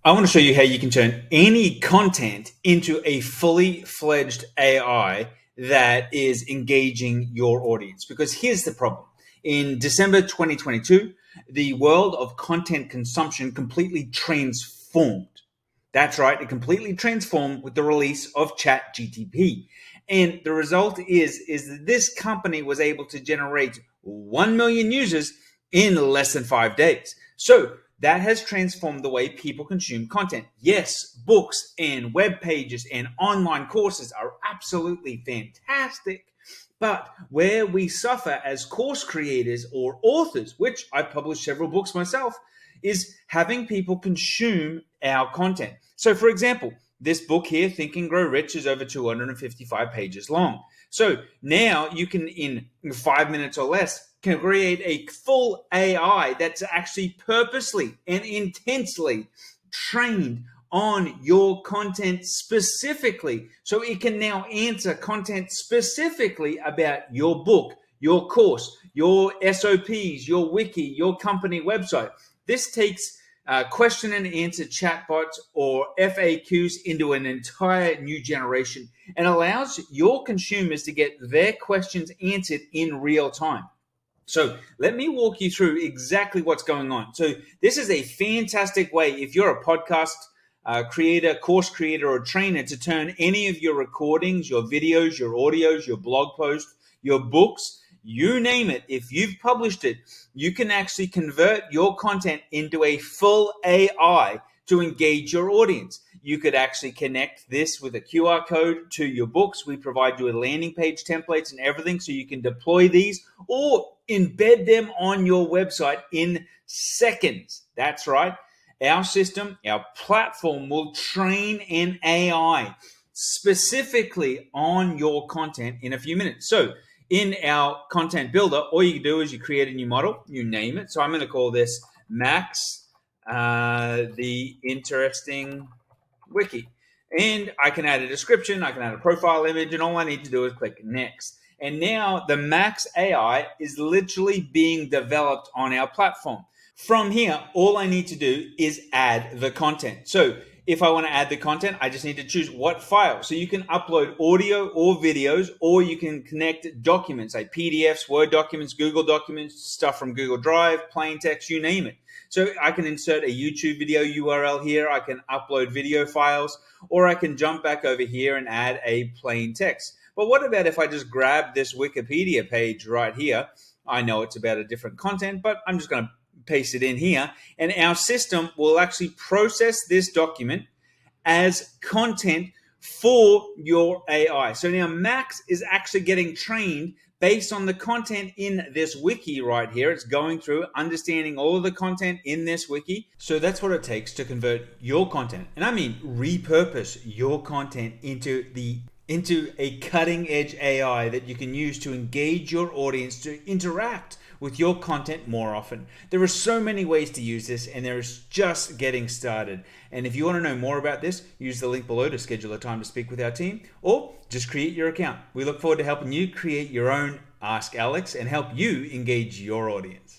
I want to show you how you can turn any content into a fully fledged AI that is engaging your audience. Because here's the problem. In December 2022, the world of content consumption completely transformed. That's right, it completely transformed with the release of ChatGPT. And the result is that this company was able to generate 1 million users in less than 5 days. So that has transformed the way people consume content. Yes, books and web pages and online courses are absolutely fantastic. But where we suffer as course creators or authors, which I've published several books myself, is having people consume our content. So, for example, this book here, Think and Grow Rich, is over 255 pages long. So now you can, in 5 minutes or less, can create a full AI that's actually purposely and intensely trained on your content specifically. So it can now answer content specifically about your book, your course, your SOPs, your wiki, your company website. This takes question and answer chatbots or FAQs into an entire new generation and allows your consumers to get their questions answered in real time. So let me walk you through exactly what's going on. So this is a fantastic way, if you're a podcast creator, course creator, or trainer, to turn any of your recordings, your videos, your audios, your blog posts, your books, you name it. If you've published it, you can actually convert your content into a full AI to engage your audience. You could actually connect this with a QR code to your books. We provide you with landing page templates and everything so you can deploy these or embed them on your website in seconds. That's right. Our system, our platform will train an AI specifically on your content in a few minutes. So in our content builder, all you do is you create a new model, you name it. So I'm going to call this Max, the interesting wiki. And I can add a description, I can add a profile image, and all I need to do is click next. And now the Max AI is literally being developed on our platform. From here, all I need to do is add the content. So if I want to add the content, I just need to choose what file. So you can upload audio or videos, or you can connect documents like PDFs, Word documents, Google documents, stuff from Google Drive, plain text, you name it. So I can insert a YouTube video URL here. I can upload video files, or I can jump back over here and add a plain text. But what about if I just grab this Wikipedia page right here? I know it's about a different content, but I'm just going to paste it in here, and our system will actually process this document as content for your AI. So now Max is actually getting trained based on the content in this wiki right here. It's going through, understanding all of the content in this wiki. So that's what it takes to convert your content, and I mean repurpose your content into a cutting edge AI that you can use to engage your audience, to interact with your content more often. There are so many ways to use this, and there is just getting started. And if you want to know more about this, use the link below to schedule a time to speak with our team, or just create your account. We look forward to helping you create your own Ask Alex and help you engage your audience.